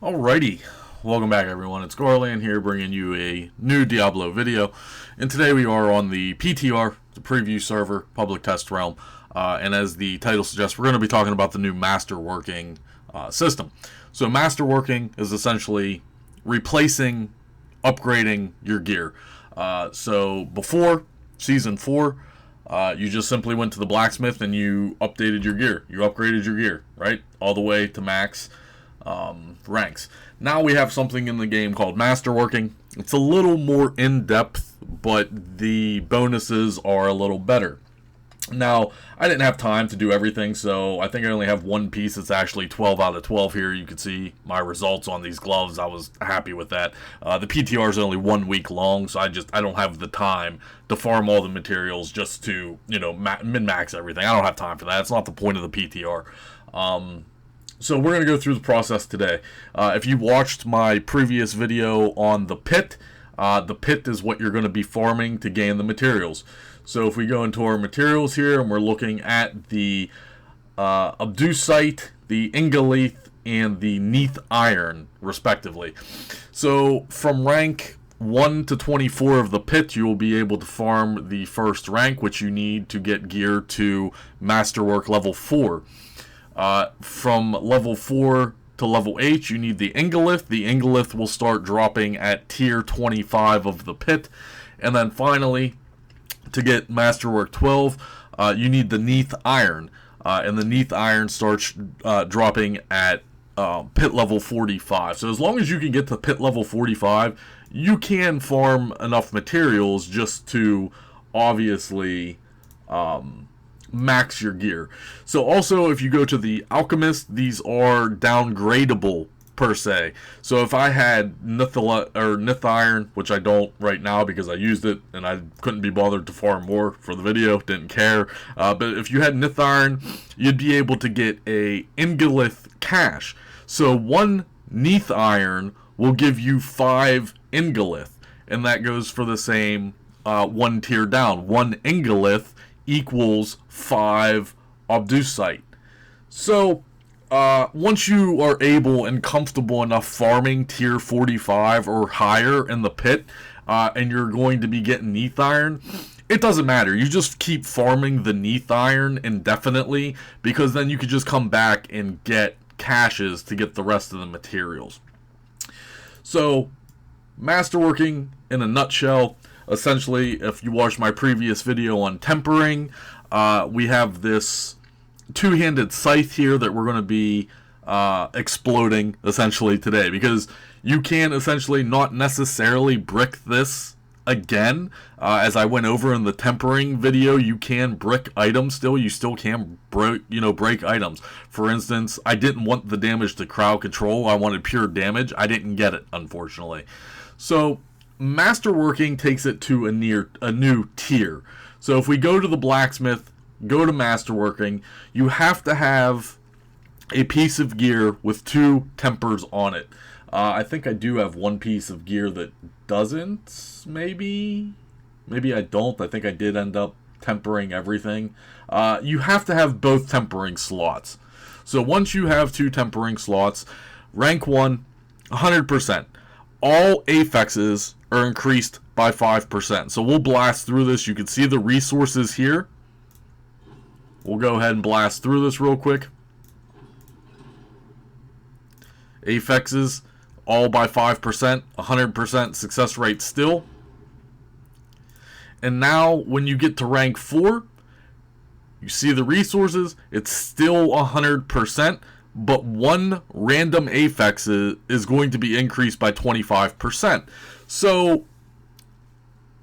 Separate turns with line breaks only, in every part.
Alrighty, welcome back everyone, it's Garlaanx here bringing you a new Diablo video, and today we are on the PTR, the preview server, public test realm, and as the title suggests, we're going to be talking about the new Masterworking system. So Masterworking is essentially replacing, upgrading your gear. So before Season 4, you just simply went to the blacksmith and you updated your gear, you upgraded your gear, right, all the way to max ranks. Now we have something in the game called Masterworking. It's a little more in-depth, but the bonuses are a little better. Now, I didn't have time to do everything, so I think I only have one piece. It's actually 12 out of 12 here. You can see my results on these gloves. I was happy with that. The PTR is only 1 week long, so I don't have the time to farm all the materials just to, min-max everything. I don't have time for that. It's not the point of the PTR. So we're going to go through the process today. If you watched my previous video on the pit is what you're going to be farming to gain the materials. So if we go into our materials here and we're looking at the Abducite, the Ingolith, and the Neath Iron, respectively. So from rank 1 to 24 of the pit, you will be able to farm the first rank, which you need to get gear to Masterwork level 4. From level 4 to level 8, you need the Ingolith. The Ingolith will start dropping at tier 25 of the pit. And then finally, to get Masterwork 12, you need the Neath Iron. And the Neath Iron starts dropping at pit level 45. So as long as you can get to pit level 45, you can farm enough materials just to obviously max your gear. So also, if you go to the Alchemist, these are downgradable per se. So if I had Nith Iron, which I don't right now because I used it and I couldn't be bothered to farm more for the video, didn't care. But if you had Nith Iron, you'd be able to get a Ingolith cache. So one Neath Iron will give you 5 Ingolith, and that goes for the same one tier down. One Ingolith equals 5 Abducite. So once you are able and comfortable enough farming tier 45 or higher in the pit, and you're going to be getting Neath Iron, it doesn't matter. You just keep farming the Neath Iron indefinitely, because then you could just come back and get caches to get the rest of the materials. So Masterworking in a nutshell. Essentially, if you watched my previous video on tempering, we have this two-handed scythe here that we're going to be exploding essentially today, because you can essentially not necessarily brick this again. As I went over in the tempering video, you can brick items still. You still can break items. For instance, I didn't want the damage to crowd control. I wanted pure damage. I didn't get it, unfortunately. So Masterworking takes it to a new tier. So if we go to the blacksmith, go to Masterworking, you have to have a piece of gear with 2 tempers on it. I think I do have one piece of gear that doesn't, maybe I don't. I think I did end up tempering everything. You have to have both tempering slots. So once you have 2 tempering slots, rank 1, 100%. All affixes are increased by 5%. So we'll blast through this. You can see the resources here. We'll go ahead and blast through this real quick. Affixes, all by 5%, 100% success rate still. And now when you get to rank 4, you see the resources, it's still 100%. But one random affix is going to be increased by 25%. So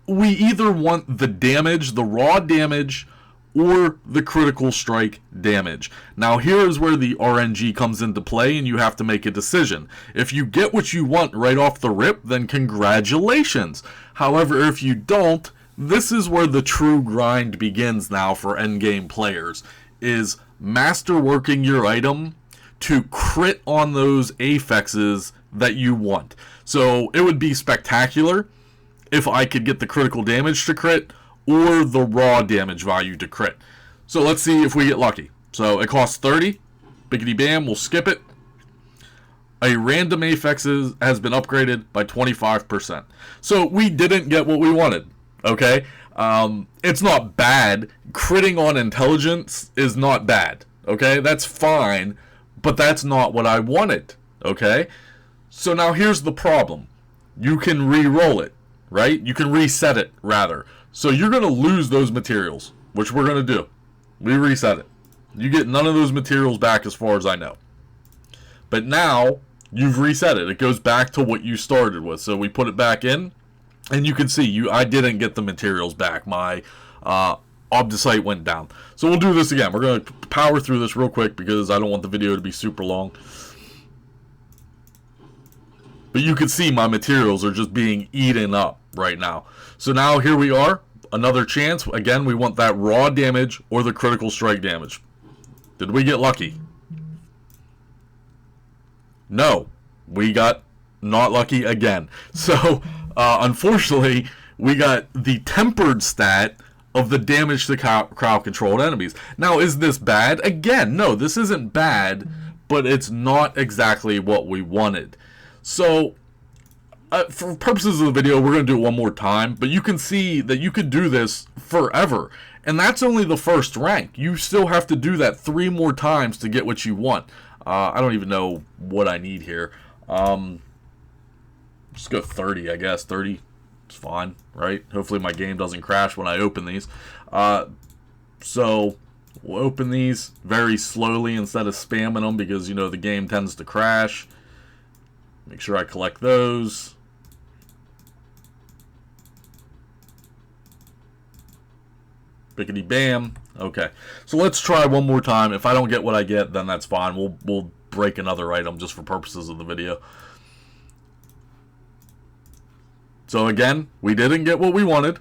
we either want the damage, the raw damage, or the critical strike damage. Now here is where the RNG comes into play, and you have to make a decision. If you get what you want right off the rip, then congratulations. However, if you don't, this is where the true grind begins now for endgame players, is masterworking your item to crit on those affixes that you want. So it would be spectacular if I could get the critical damage to crit or the raw damage value to crit. So let's see if we get lucky. So it costs 30. Biggity bam, we'll skip it. a random affix has been upgraded by 25%. So we didn't get what we wanted, okay? It's not bad. Critting on intelligence is not bad, okay? That's fine, but that's not what I wanted, okay? So now here's the problem. You can re-roll it, right? You can reset it, rather. So you're going to lose those materials, which we're going to do. We reset it. You get none of those materials back as far as I know. But now, you've reset it. It goes back to what you started with. So we put it back in, and you can see I didn't get the materials back. My obdicite went down. So we'll do this again. We're going to power through this real quick because I don't want the video to be super long. But you can see my materials are just being eaten up right now. So now here we are. Another chance. Again, we want that raw damage or the critical strike damage. Did we get lucky? No. We got not lucky again. So, unfortunately, we got the tempered stat of the damage to crowd-controlled enemies. Now, is this bad? Again, no, this isn't bad, but it's not exactly what we wanted. So, for purposes of the video, we're going to do it one more time, but you can see that you could do this forever. And that's only the first rank. You still have to do that 3 more times to get what you want. I don't even know what I need here. Just go 30, I guess. 30 is fine, right? Hopefully my game doesn't crash when I open these. So, we'll open these very slowly instead of spamming them because, you know, the game tends to crash. Make sure I collect those. Bickety bam. Okay. So let's try one more time. If I don't get what I get, then that's fine. We'll break another item just for purposes of the video. So again, we didn't get what we wanted.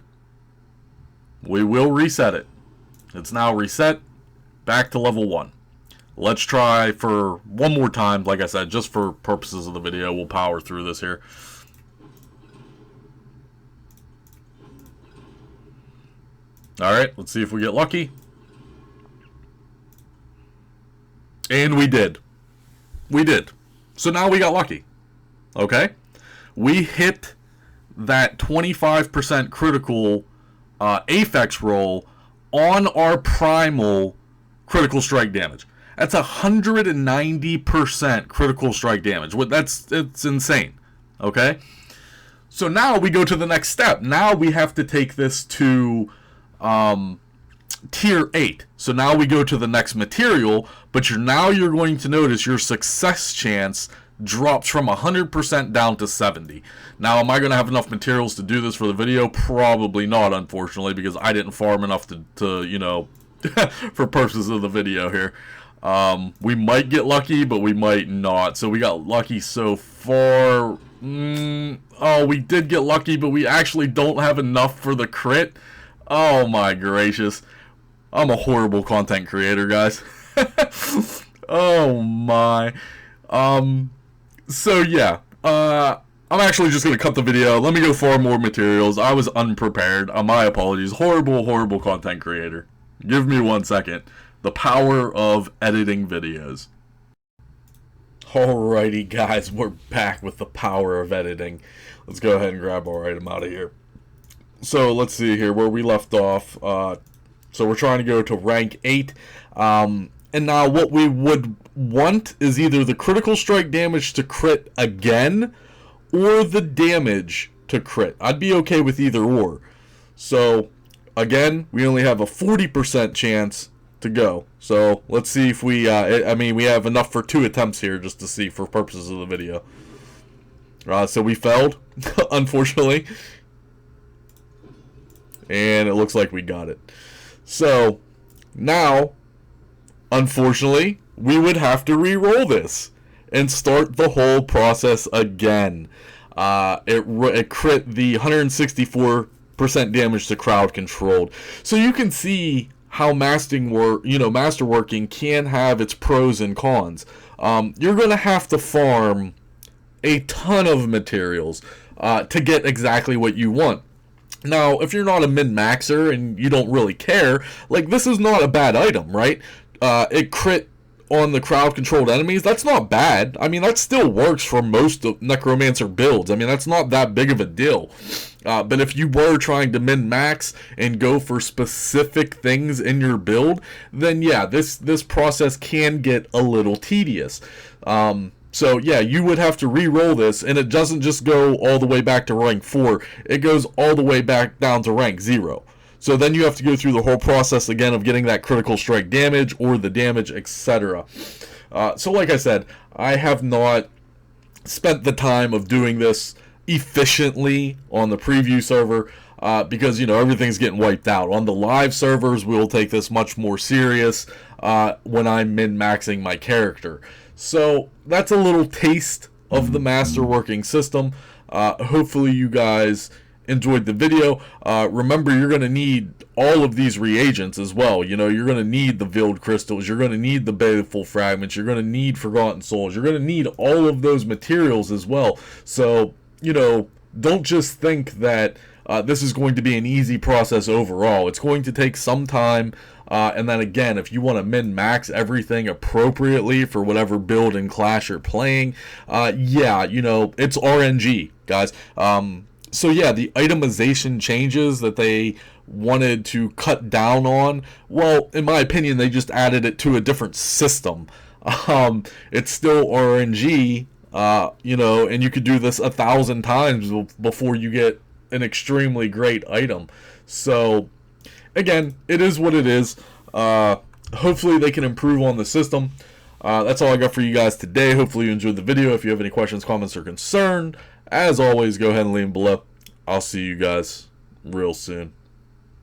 We will reset it. It's now reset back to level 1. Let's try for one more time. Like I said, just for purposes of the video, we'll power through this here. Alright, let's see if we get lucky. And we did. We did. So now we got lucky. Okay? We hit that 25% critical affix roll on our primal critical strike damage. That's 190% critical strike damage. It's insane. Okay? So now we go to the next step. Now we have to take this to tier 8. So now we go to the next material, but now you're going to notice your success chance drops from 100% down to 70. Now, am I going to have enough materials to do this for the video? Probably not, unfortunately, because I didn't farm enough to you know, for purposes of the video here. We might get lucky, but we might not. So we got lucky so far. Oh, we did get lucky, but we actually don't have enough for the crit. Oh my gracious. I'm a horrible content creator, guys. Oh my. So yeah. I'm actually just going to cut the video. Let me go farm more materials. I was unprepared. My apologies. Horrible content creator. Give me 1 second. The power of editing videos. Alrighty, guys. We're back with the power of editing. Let's go ahead and grab our item out of here. So, let's see here where we left off. So, we're trying to go to rank 8. And now what we would want is either the critical strike damage to crit again or the damage to crit. I'd be okay with either or. So, again, we only have a 40% chance to go. So, let's see if we, I mean, we have enough for 2 attempts here just to see for purposes of the video. So, we failed, unfortunately. And it looks like we got it. So, now, unfortunately, we would have to re-roll this and start the whole process again. It crit the 164% damage to crowd controlled. So you can see how Masterworking can have its pros and cons. You're going to have to farm a ton of materials to get exactly what you want. Now, if you're not a min-maxer and you don't really care, like, this is not a bad item, right? It crit on the crowd-controlled enemies, that's not bad. I mean, that still works for most of Necromancer builds. I mean, that's not that big of a deal. But if you were trying to min-max and go for specific things in your build, then yeah, this process can get a little tedious. So yeah, you would have to re-roll this, and it doesn't just go all the way back to rank 4. It goes all the way back down to rank 0. So then you have to go through the whole process again of getting that critical strike damage or the damage, etc. So like I said, I have not spent the time of doing this efficiently on the preview server because, you know, everything's getting wiped out. On the live servers, we'll take this much more serious when I'm min-maxing my character. So that's a little taste of the Masterworking system. Hopefully you guys enjoyed the video. Remember, you're going to need all of these reagents as well. You know, you're going to need the Veiled Crystals, you're going to need the Baleful Fragments, you're going to need Forgotten Souls, you're going to need all of those materials as well. So, you know, don't just think that this is going to be an easy process overall. It's going to take some time. And then again, if you want to min-max everything appropriately for whatever build and class you're playing, yeah, you know, it's RNG, guys. So yeah, the itemization changes that they wanted to cut down on, well, in my opinion, they just added it to a different system. It's still RNG, you know, and you could do this 1,000 times before you get an extremely great item. So again, it is what it is. Hopefully they can improve on the system. That's all I got for you guys today. Hopefully you enjoyed the video. If you have any questions, comments, or concern, as always, go ahead and leave them below. I'll see you guys real soon.